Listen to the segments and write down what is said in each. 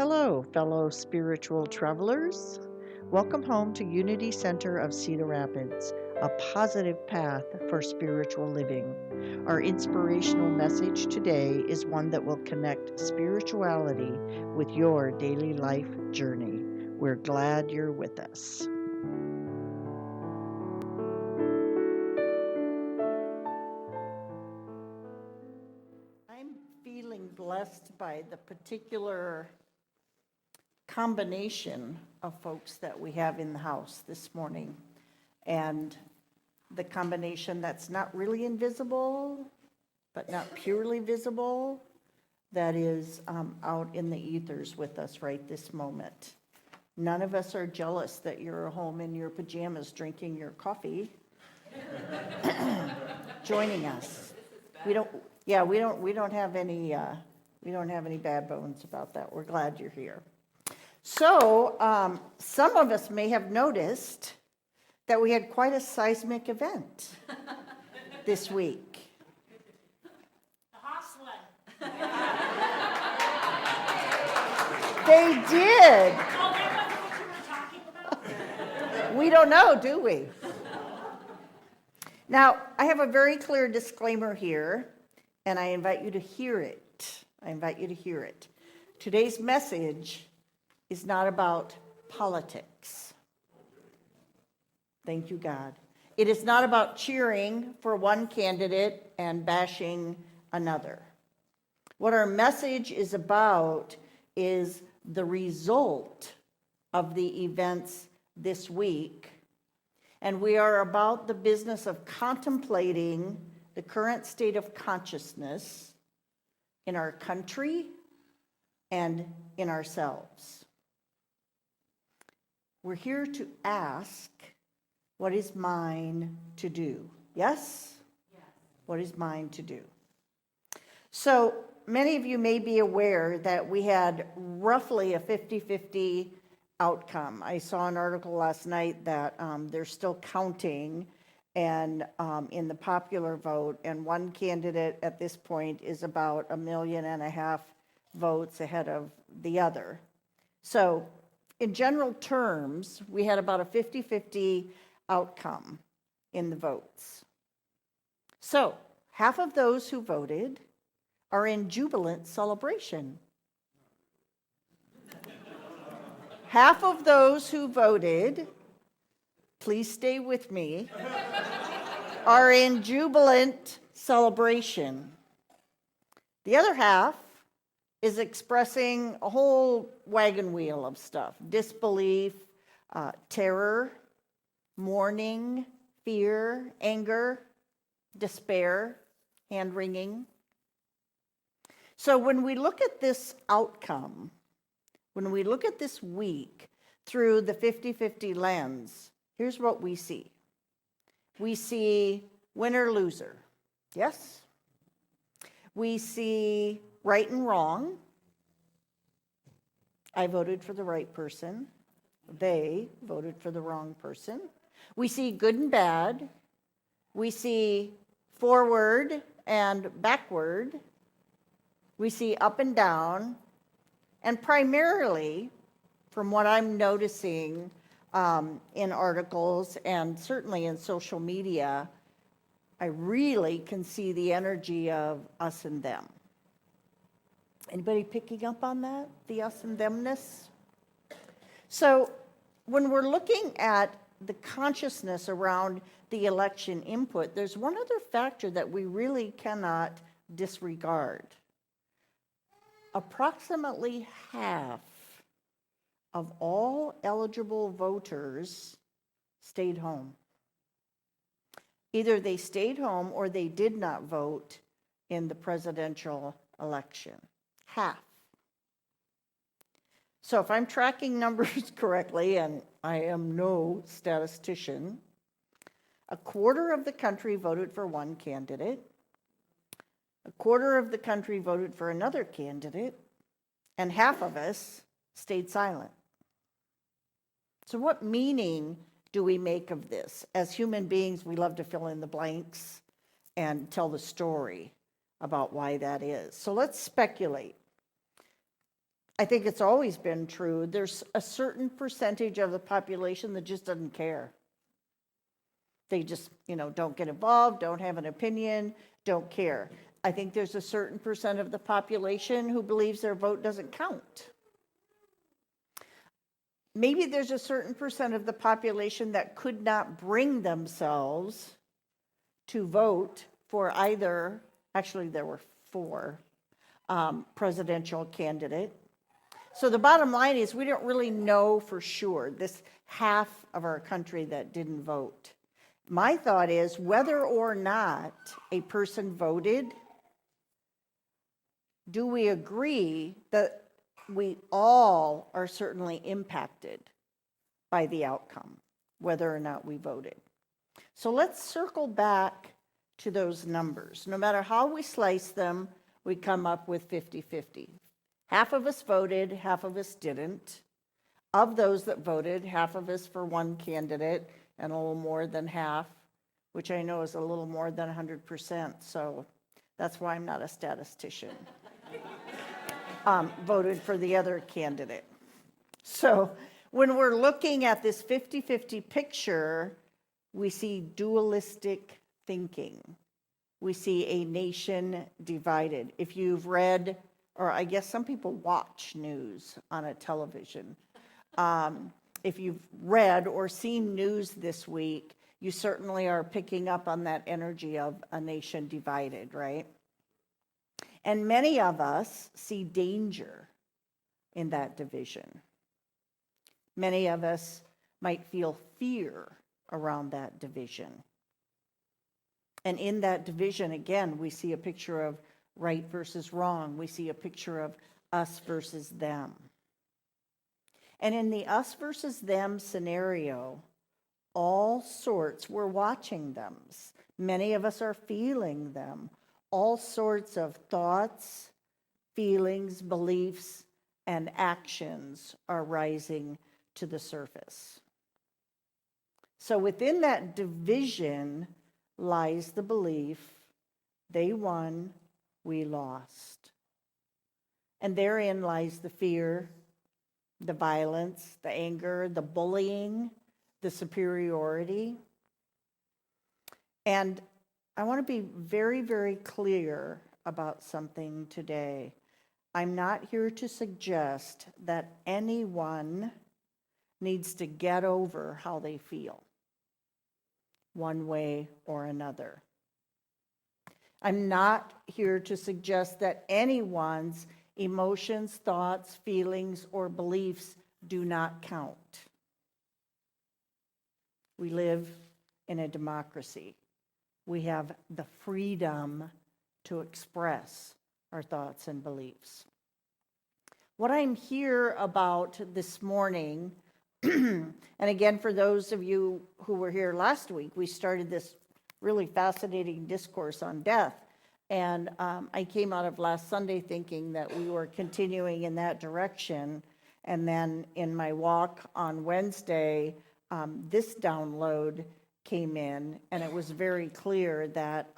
Hello, fellow spiritual travelers. Welcome home to Unity Center of Cedar Rapids, a positive path for spiritual living. Our inspirational message today is one that will connect spirituality with your daily life journey. We're glad you're with us. I'm feeling blessed by the particular combination of folks that we have in the house this morning, and the combination that's not really invisible but not purely visible, that is out in the ethers with us right this moment. None of us are jealous that you're home in your pajamas drinking your coffee joining us. We don't have any bad bones about that. We're glad you're here. So, some of us may have noticed that we had quite a seismic event this week. The Haas one. They did. Oh, that wasn't what you were talking about? We don't know, do we? Now, I have a very clear disclaimer here, and I invite you to hear it. Today's message is not about politics. Thank you, God. It is not about cheering for one candidate and bashing another. What our message is about is the result of the events this week, and we are about the business of contemplating the current state of consciousness in our country and in ourselves. We're here to ask, what is mine to do? Yes? Yes. What is mine to do? So many of you may be aware that we had roughly a 50-50 outcome. I saw an article last night that they're still counting and in the popular vote, and one candidate at this point is about 1.5 million votes ahead of the other. So in general terms, we had about a 50-50 outcome in the votes. So half of those who voted are in jubilant celebration. Half of those who voted, please stay with me, are in jubilant celebration. The other half is expressing a whole wagon wheel of stuff: disbelief, terror, mourning, fear, anger, despair, hand-wringing. So when we look at this outcome, when we look at this week through the 50-50 lens, here's what we see. We see winner-loser, yes? We see right and wrong. I voted for the right person. They voted for the wrong person. We see good and bad. We see forward and backward. We see up and down. And primarily, from what I'm noticing in articles and certainly in social media, I really can see the energy of us and them. Anybody picking up on that? The us and themness? So when we're looking at the consciousness around the election input, there's one other factor that we really cannot disregard. Approximately half of all eligible voters stayed home. Either they stayed home or they did not vote in the presidential election. Half. So if I'm tracking numbers correctly, and I am no statistician, a quarter of the country voted for one candidate, a quarter of the country voted for another candidate, and half of us stayed silent. So what meaning do we make of this? As human beings, we love to fill in the blanks and tell the story about why that is. So let's speculate. I think it's always been true. There's a certain percentage of the population that just doesn't care. They just, don't get involved, don't have an opinion, don't care. I think there's a certain percent of the population who believes their vote doesn't count. Maybe there's a certain percent of the population that could not bring themselves to vote for either, actually there were 4 presidential candidate. So the bottom line is we don't really know for sure, this half of our country that didn't vote. My thought is whether or not a person voted, do we agree that we all are certainly impacted by the outcome, whether or not we voted? So let's circle back to those numbers. No matter how we slice them, we come up with 50-50. Half of us voted, half of us didn't. Of those that voted, half of us for one candidate, and a little more than half, which I know is a little more than 100%, so that's why I'm not a statistician, voted for the other candidate. So when we're looking at this 50-50 picture, we see dualistic thinking. We see a nation divided. If you've read, or I guess some people watch news on a television, if you've read or seen news this week, you certainly are picking up on that energy of a nation divided, right? And many of us see danger in that division. Many of us might feel fear around that division. And in that division, again, we see a picture of right versus wrong. We see a picture of us versus them. And in the us versus them scenario, all sorts, we're watching them. Many of us are feeling them. All sorts of thoughts, feelings, beliefs, and actions are rising to the surface. So within that division lies the belief, they won, we lost. And therein lies the fear, the violence, the anger, the bullying, the superiority. And I want to be very, very clear about something today. I'm not here to suggest that anyone needs to get over how they feel, one way or another. I'm not here to suggest that anyone's emotions, thoughts, feelings, or beliefs do not count. We live in a democracy. We have the freedom to express our thoughts and beliefs. What I'm here about this morning, and again, for those of you who were here last week, we started this really fascinating discourse on death. And I came out of last Sunday thinking that we were continuing in that direction. And then in my walk on Wednesday, this download came in, and it was very clear that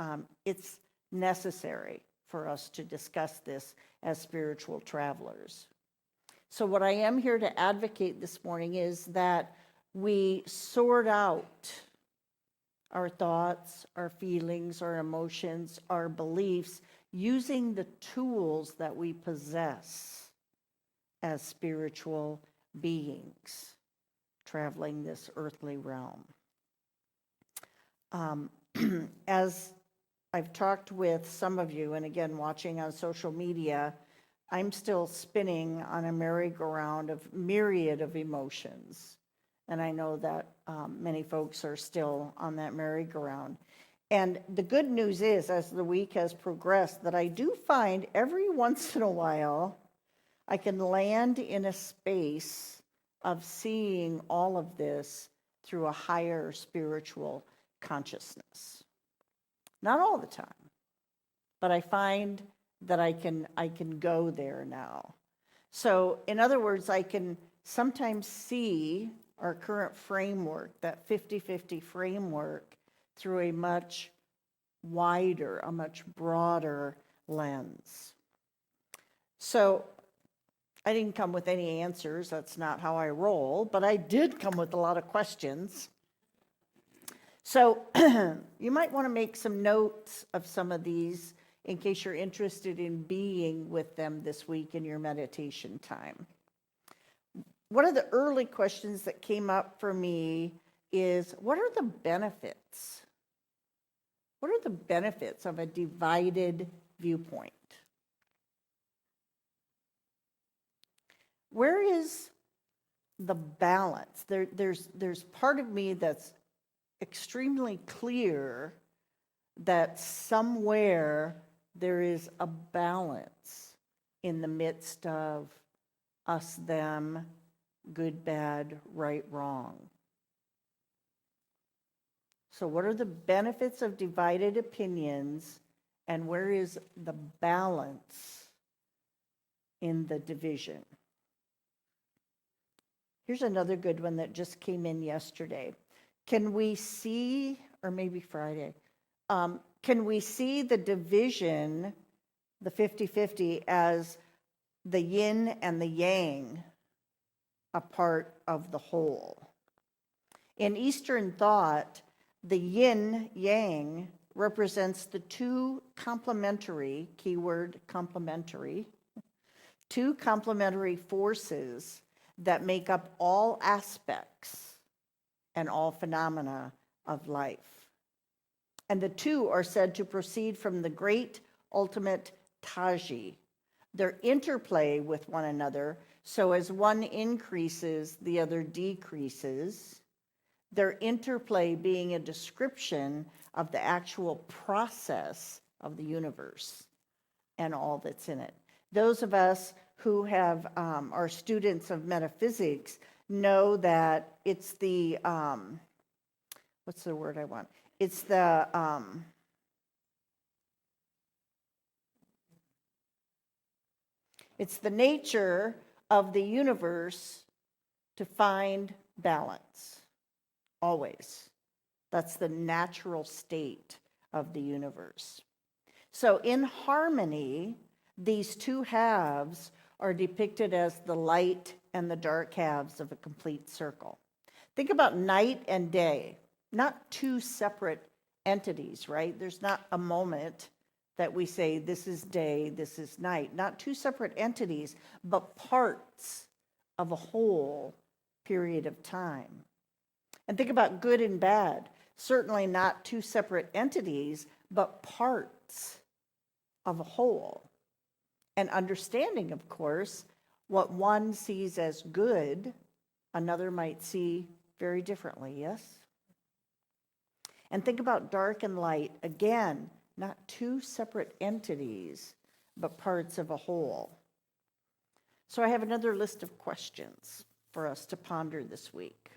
it's necessary for us to discuss this as spiritual travelers. So what I am here to advocate this morning is that we sort out our thoughts, our feelings, our emotions, our beliefs, using the tools that we possess as spiritual beings traveling this earthly realm. As I've talked with some of you, and again, watching on social media, I'm still spinning on a merry-go-round of myriad of emotions. And I know that many folks are still on that merry-go-round. And the good news is, as the week has progressed, that I do find every once in a while, I can land in a space of seeing all of this through a higher spiritual consciousness. Not all the time, but I find that I can go there now. So in other words, I can sometimes see our current framework, that 50-50 framework, through a much wider, a much broader lens. So I didn't come with any answers. That's not how I roll, but I did come with a lot of questions. So you might want to make some notes of some of these in case you're interested in being with them this week in your meditation time. One of the early questions that came up for me is, what are the benefits? What are the benefits of a divided viewpoint? Where is the balance? There's part of me that's extremely clear that somewhere there is a balance in the midst of us, them, good, bad, right, wrong. So what are the benefits of divided opinions, and where is the balance in the division? Here's another good one that just came in yesterday. Can we see, or maybe Friday, can we see the division, the 50-50, as the yin and the yang, a part of the whole? In Eastern thought, the yin-yang represents the two complementary, keyword complementary, two complementary forces that make up all aspects and all phenomena of life. And the two are said to proceed from the great ultimate Taji. Their interplay with one another, so as one increases, the other decreases. Their interplay being a description of the actual process of the universe and all that's in it. Those of us who are students of metaphysics know that it's the, what's the word I want? It's the, it's the nature of the universe to find balance, always. That's the natural state of the universe. So in harmony, these two halves are depicted as the light and the dark halves of a complete circle. Think about night and day, not two separate entities, right? There's not a moment that we say this is day, this is night. Not two separate entities, but parts of a whole period of time. And think about good and bad. Certainly not two separate entities, but parts of a whole. And understanding, of course, what one sees as good, another might see very differently, yes? And think about dark and light. Again, not two separate entities, but parts of a whole. So I have another list of questions for us to ponder this week.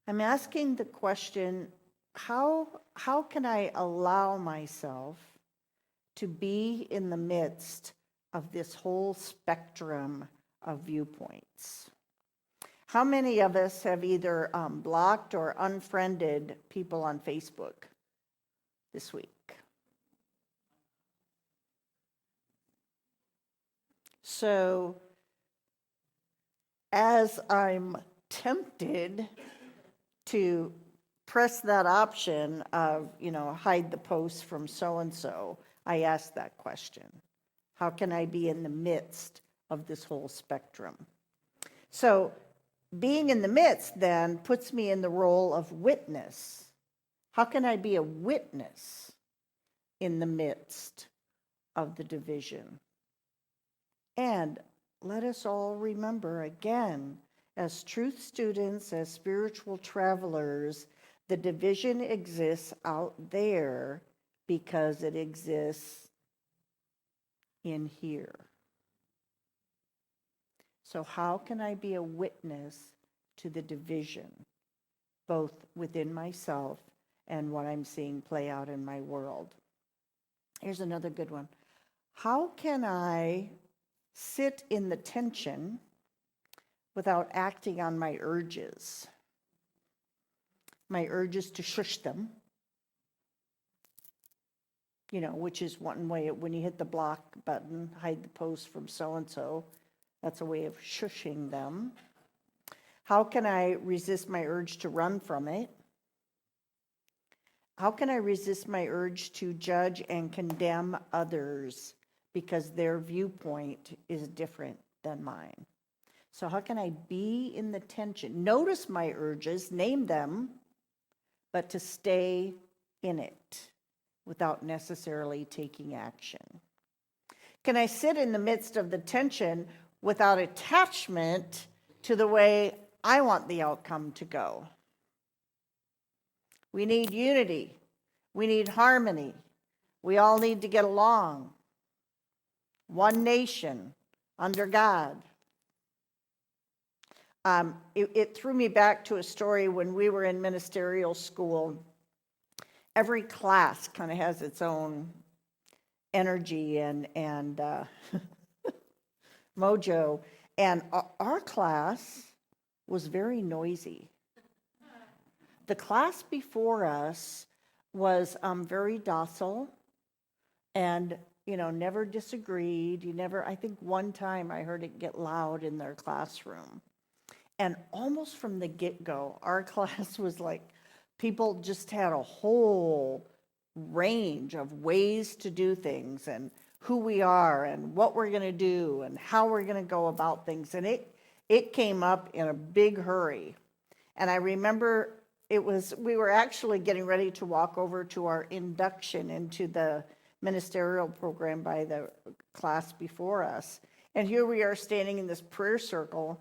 I'm asking the question, how can I allow myself to be in the midst of this whole spectrum of viewpoints? How many of us have either blocked or unfriended people on Facebook this week? So, as I'm tempted to press that option of, hide the post from so-and-so, I ask that question. How can I be in the midst of this whole spectrum? So being in the midst then puts me in the role of witness. How can I be a witness in the midst of the division? And let us all remember again, as truth students, as spiritual travelers, the division exists out there because it exists in here. So how can I be a witness to the division, both within myself and what I'm seeing play out in my world? Here's another good one. How can I sit in the tension without acting on my urges? My urges to shush them, which is one way, when you hit the block button, hide the post from so-and-so, that's a way of shushing them. How can I resist my urge to run from it? How can I resist my urge to judge and condemn others because their viewpoint is different than mine? So how can I be in the tension? Notice my urges, name them, but to stay in it without necessarily taking action. Can I sit in the midst of the tension without attachment to the way I want the outcome to go? We need unity. We need harmony. We all need to get along. One nation under God. It threw me back to a story when we were in ministerial school. Every class kind of has its own energy and mojo. And our class was very noisy. The class before us was very docile and, never disagreed. I think one time I heard it get loud in their classroom. And almost from the get-go, our class was like, people just had a whole range of ways to do things and who we are and what we're going to do and how we're going to go about things. And it came up in a big hurry. And I remember we were actually getting ready to walk over to our induction into the ministerial program by the class before us. And here we are standing in this prayer circle,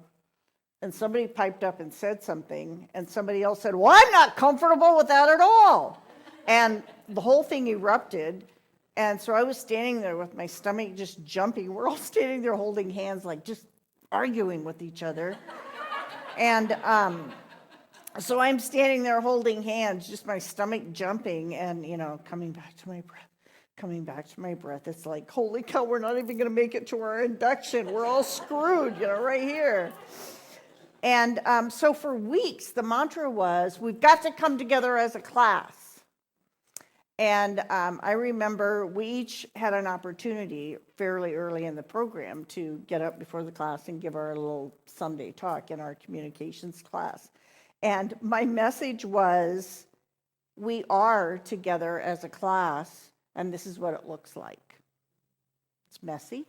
and somebody piped up and said something, and somebody else said, "Well, I'm not comfortable with that at all." And the whole thing erupted. And so I was standing there with my stomach just jumping. We're all standing there holding hands, like just arguing with each other. And so I'm standing there holding hands, just my stomach jumping and, coming back to my breath. It's like, holy cow, we're not even going to make it to our induction. We're all screwed, right here. And so for weeks, the mantra was, we've got to come together as a class. And I remember we each had an opportunity fairly early in the program to get up before the class and give our little Sunday talk in our communications class. And my message was, we are together as a class, and this is what it looks like. It's messy,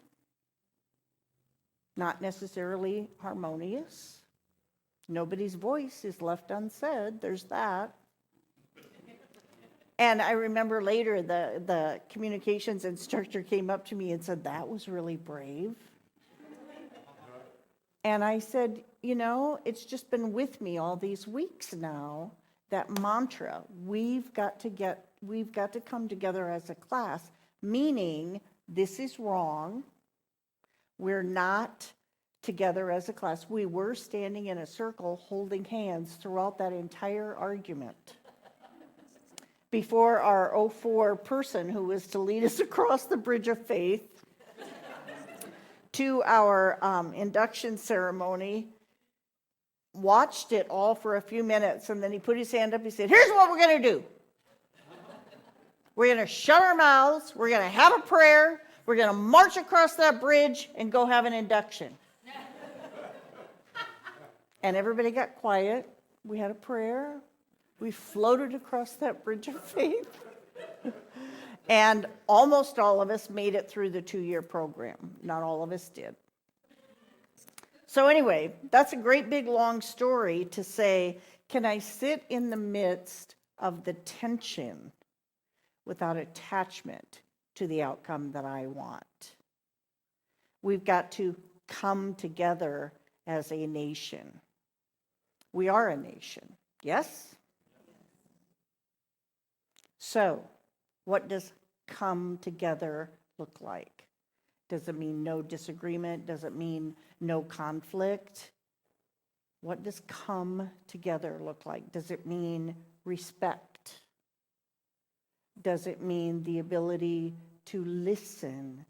not necessarily harmonious. Nobody's voice is left unsaid. There's that. And I remember later the communications instructor came up to me and said, "That was really brave." And I said, it's just been with me all these weeks now, that mantra, we've got to come together as a class, meaning this is wrong. We're not together as a class. We were standing in a circle holding hands throughout that entire argument. Before our 04 person who was to lead us across the bridge of faith to our induction ceremony, watched it all for a few minutes, and then he put his hand up. He said, "Here's what we're going to do. We're going to shut our mouths. We're going to have a prayer. We're going to march across that bridge and go have an induction." And everybody got quiet. We had a prayer. We floated across that bridge of faith. And almost all of us made it through the 2-year program. Not all of us did. So anyway, that's a great big long story to say, can I sit in the midst of the tension without attachment to the outcome that I want? We've got to come together as a nation. We are a nation, yes? So, what does come together look like? Does it mean no disagreement? Does it mean no conflict? What does come together look like? Does it mean respect? Does it mean the ability to listen?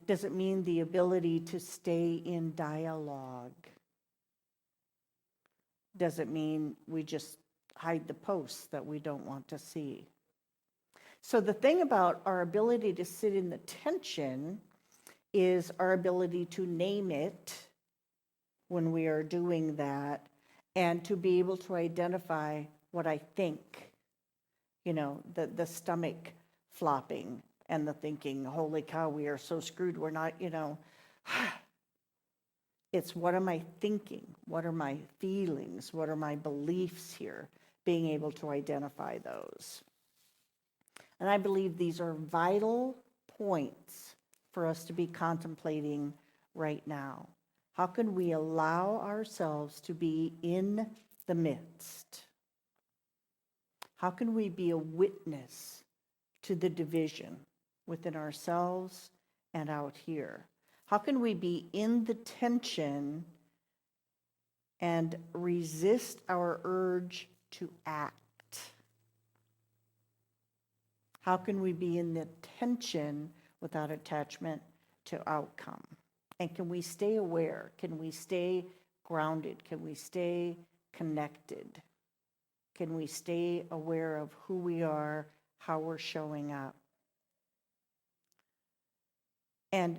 Does it mean the ability to stay in dialogue? Does it mean we just hide the posts that we don't want to see? So the thing about our ability to sit in the tension is our ability to name it when we are doing that, and to be able to identify what I think, the stomach flopping and the thinking, holy cow, we are so screwed, we're not, it's what am I thinking? What are my feelings? What are my beliefs here? Being able to identify those. And I believe these are vital points for us to be contemplating right now. How can we allow ourselves to be in the midst? How can we be a witness to the division within ourselves and out here? How can we be in the tension and resist our urge to act? How can we be in the tension without attachment to outcome? And can we stay aware? Can we stay grounded? Can we stay connected? Can we stay aware of who we are, how we're showing up? And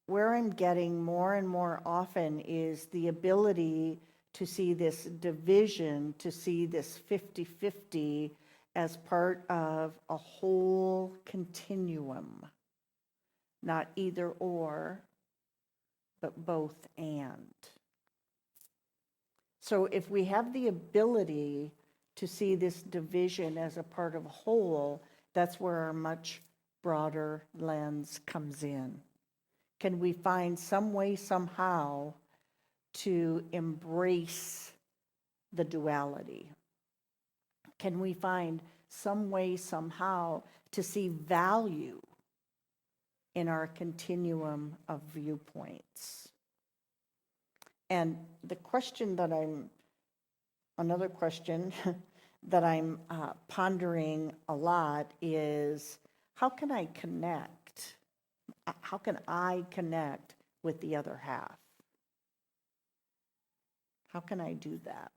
where I'm getting more and more often is the ability to see this division, to see this 50-50 as part of a whole continuum, not either or, but both and. So if we have the ability to see this division as a part of a whole, that's where our much broader lens comes in. Can we find some way, somehow, to embrace the duality? Can we find some way, somehow, to see value in our continuum of viewpoints? And the question that another question that I'm pondering a lot is, how can I connect? How can I connect with the other half? How can I do that?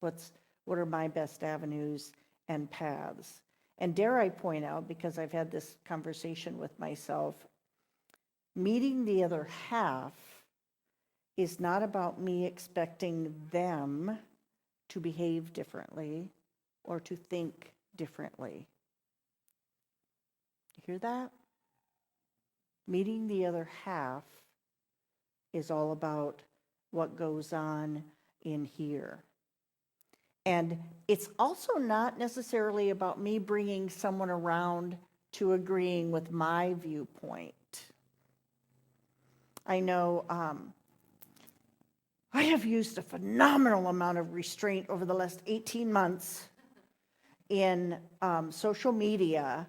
What are my best avenues and paths? And dare I point out, because I've had this conversation with myself, meeting the other half is not about me expecting them to behave differently or to think differently. You hear that? Meeting the other half is all about what goes on in here. And it's also not necessarily about me bringing someone around to agreeing with my viewpoint. I know I have used a phenomenal amount of restraint over the last 18 months in social media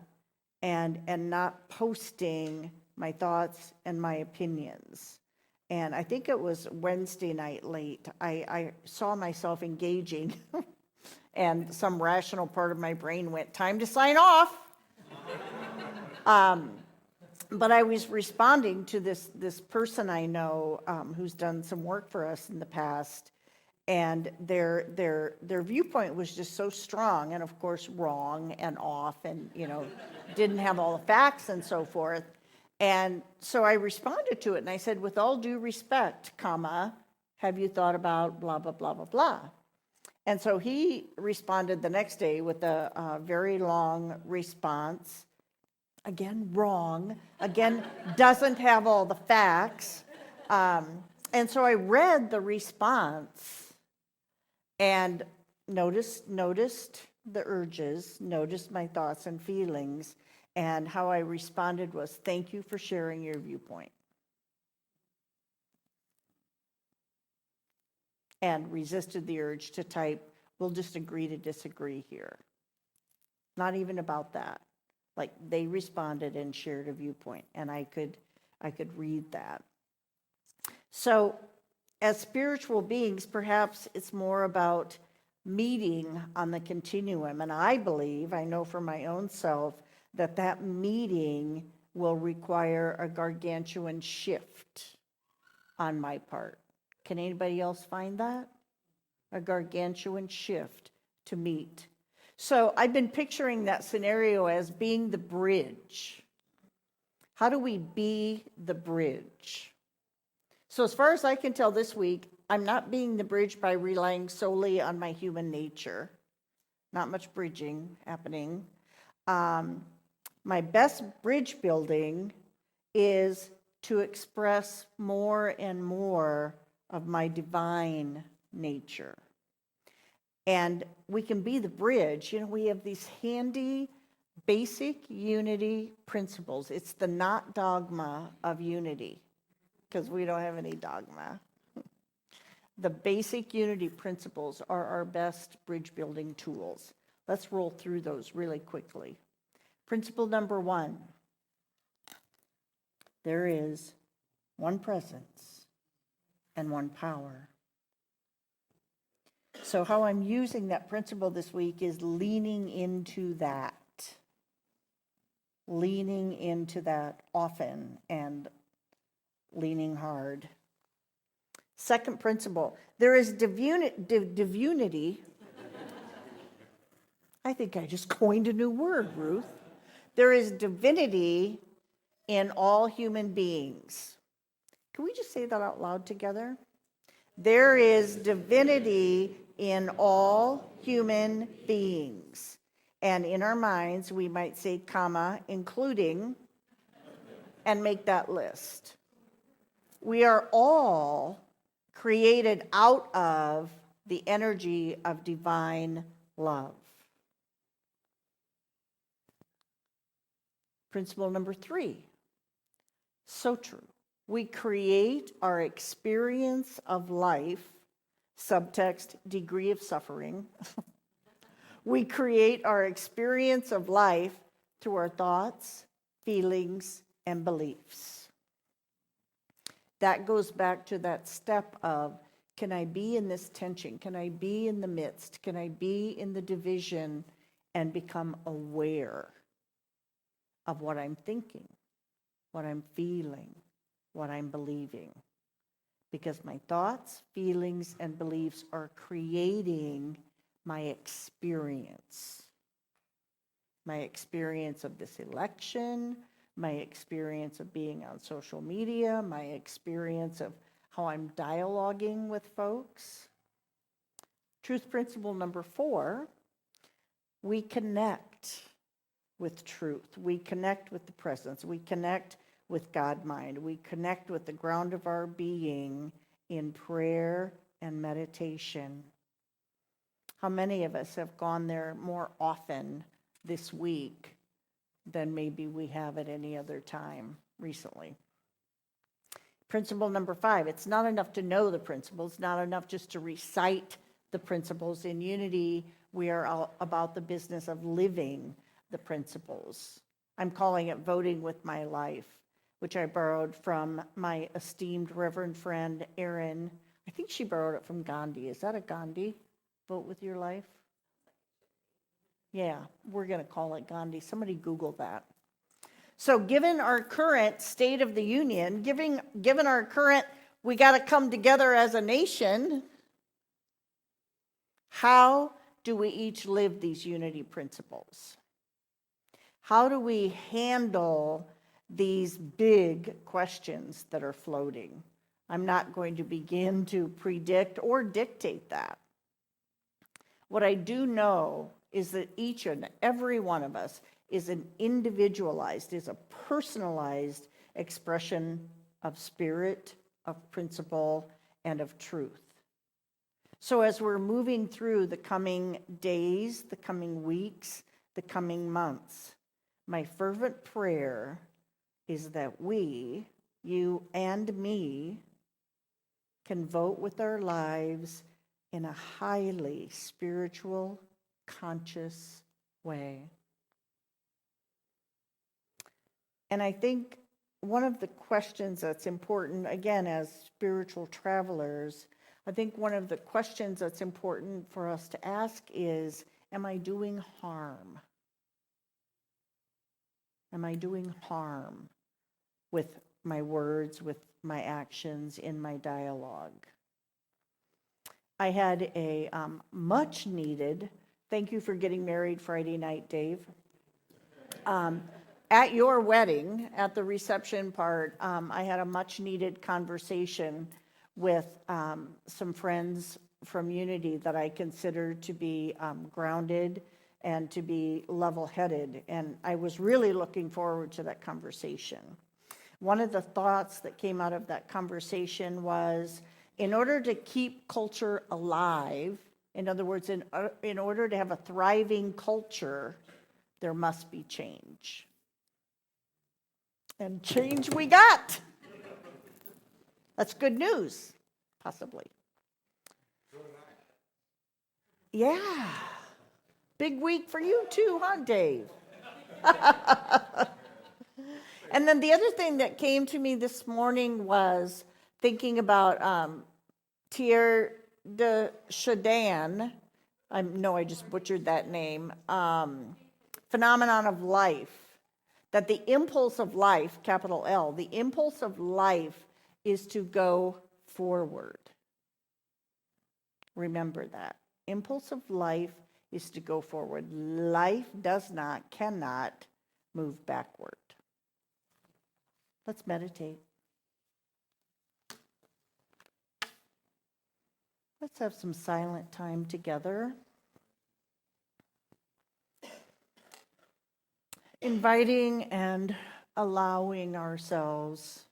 and not posting my thoughts and my opinions. And I think it was Wednesday night late, I saw myself engaging and some rational part of my brain went, time to sign off. But I was responding to this person I know who's done some work for us in the past, and their viewpoint was just so strong, and of course wrong and off, and didn't have all the facts and so forth. And so I responded to it, and I said, with all due respect, have you thought about blah, blah, blah, blah, blah? And so he responded the next day with a very long response. Again, wrong. Again, doesn't have all the facts. And so I read the response and noticed the urges, noticed my thoughts and feelings, and how I responded was, thank you for sharing your viewpoint. And resisted the urge to type, we'll just agree to disagree here. Not even about that. Like, they responded and shared a viewpoint, and I could read that. So as spiritual beings, perhaps it's more about meeting on the continuum. And I know for my own self, that meeting will require a gargantuan shift on my part. Can anybody else find that? A gargantuan shift to meet. So I've been picturing that scenario as being the bridge. How do we be the bridge? So as far as I can tell this week, I'm not being the bridge by relying solely on my human nature. Not much bridging happening. My best bridge building is to express more and more of my divine nature. And we can be the bridge. You know, we have these handy basic unity principles. It's the not dogma of unity, because we don't have any dogma. The basic unity principles are our best bridge building tools. Let's roll through those really quickly. Principle number 1, there is one presence and one power. So how I'm using that principle this week is leaning into that. Leaning into that often and leaning hard. Second principle, there is divinity. I think I just coined a new word, Ruth. There is divinity in all human beings. Can we just say that out loud together? There is divinity in all human beings. And in our minds, we might say, comma, including, and make that list. We are all created out of the energy of divine love. Principle number 3, so true. We create our experience of life, subtext, degree of suffering. We create our experience of life through our thoughts, feelings, and beliefs. That goes back to that step of, can I be in this tension? Can I be in the midst? Can I be in the division and become aware of what I'm thinking, what I'm feeling, what I'm believing? Because my thoughts, feelings, and beliefs are creating my experience. My experience of this election, my experience of being on social media, my experience of how I'm dialoguing with folks. Truth principle number 4, we connect with truth. We connect with the presence. We connect with God mind. We connect with the ground of our being in prayer and meditation. How many of us have gone there more often this week than maybe we have at any other time recently? Principle number 5, it's not enough to know the principles, not enough just to recite the principles. In Unity, we are all about the business of living the principles. I'm calling it voting with my life, which I borrowed from my esteemed Reverend friend, Erin. I think she borrowed it from Gandhi. Is that a Gandhi? Vote with your life? Yeah, we're going to call it Gandhi. Somebody Google that. So given our current state of the union, given our current, we got to come together as a nation, how do we each live these unity principles? How do we handle these big questions that are floating? I'm not going to begin to predict or dictate that. What I do know is that each and every one of us is an individualized, is a personalized expression of spirit, of principle, and of truth. So as we're moving through the coming days, the coming weeks, the coming months, my fervent prayer is that we, you and me, can vote with our lives in a highly spiritual, conscious way. And I think one of the questions that's important, again, as spiritual travelers, I think one of the questions that's important for us to ask is, am I doing harm? Am I doing harm with my words, with my actions, in my dialogue? I had a much needed Thank you for getting married Friday night, Dave. At your wedding, at the reception part, I had a much-needed conversation with some friends from Unity that I consider to be grounded and to be level-headed, and I was really looking forward to that conversation. One of the thoughts that came out of that conversation was, in order to keep culture alive, in other words, in order to have a thriving culture, there must be change. And change we got. That's good news, possibly. Yeah. Big week for you too, huh, Dave? And then the other thing that came to me this morning was thinking about Thierry de Chardin. I know I just butchered that name. Phenomenon of life. That the impulse of life, capital L, the impulse of life is to go forward. Remember that. Impulse of life is to go forward. Life cannot move backward. Let's meditate. Let's have some silent time together. Inviting and allowing ourselves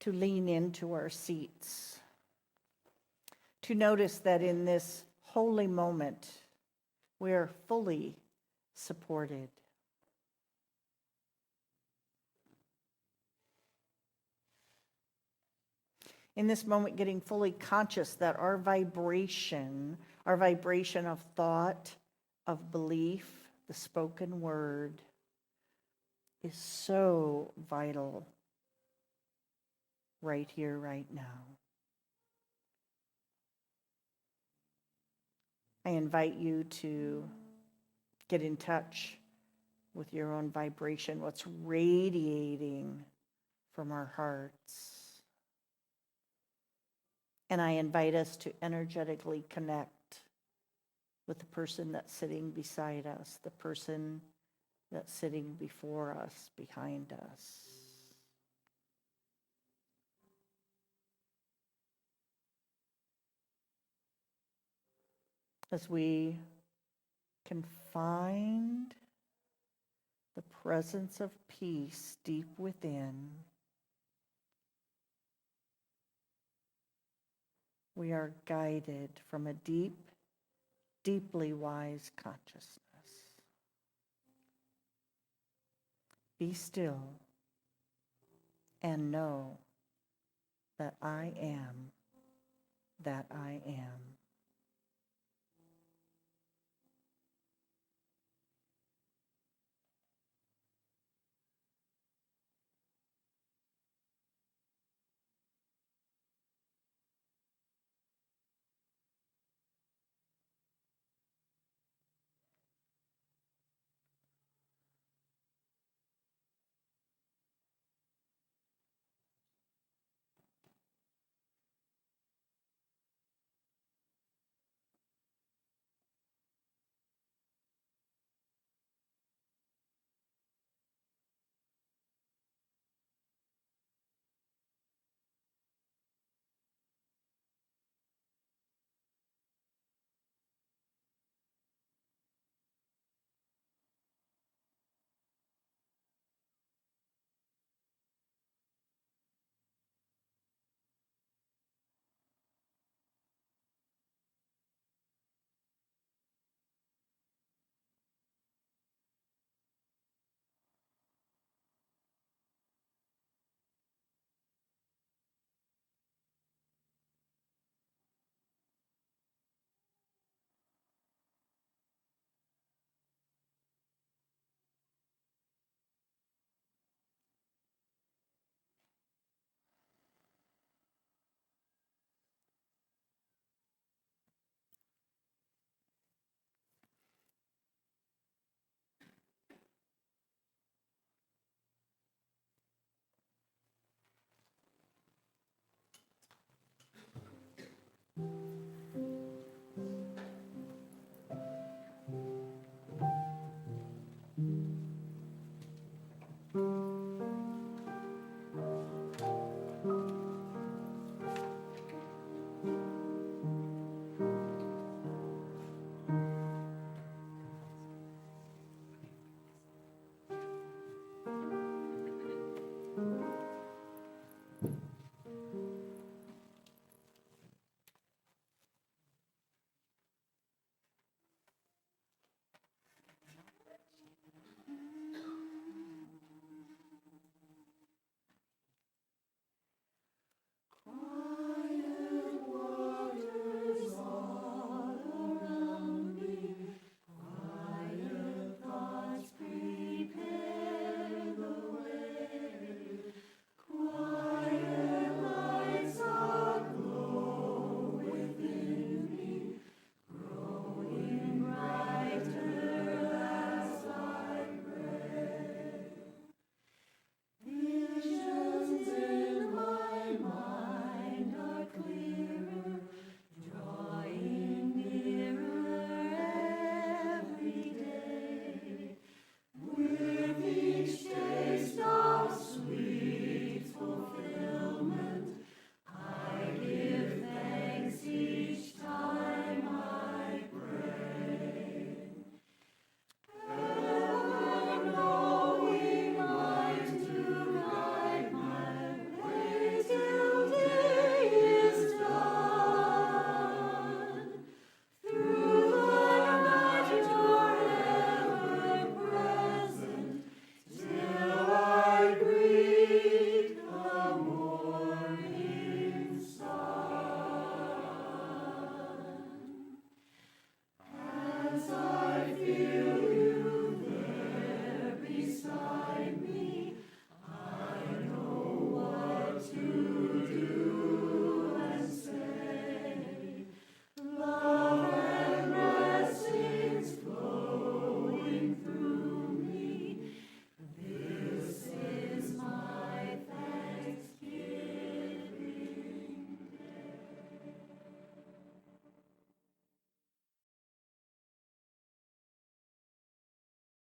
to lean into our seats. To notice that in this holy moment, we are fully supported. In this moment, getting fully conscious that our vibration of thought, of belief, the spoken word, is so vital right here, right now. I invite you to get in touch with your own vibration, what's radiating from our hearts. And I invite us to energetically connect with the person that's sitting beside us, the person that's sitting before us, behind us. As we can find the presence of peace deep within, we are guided from a deep, deeply wise consciousness. Be still and know that I am that I am.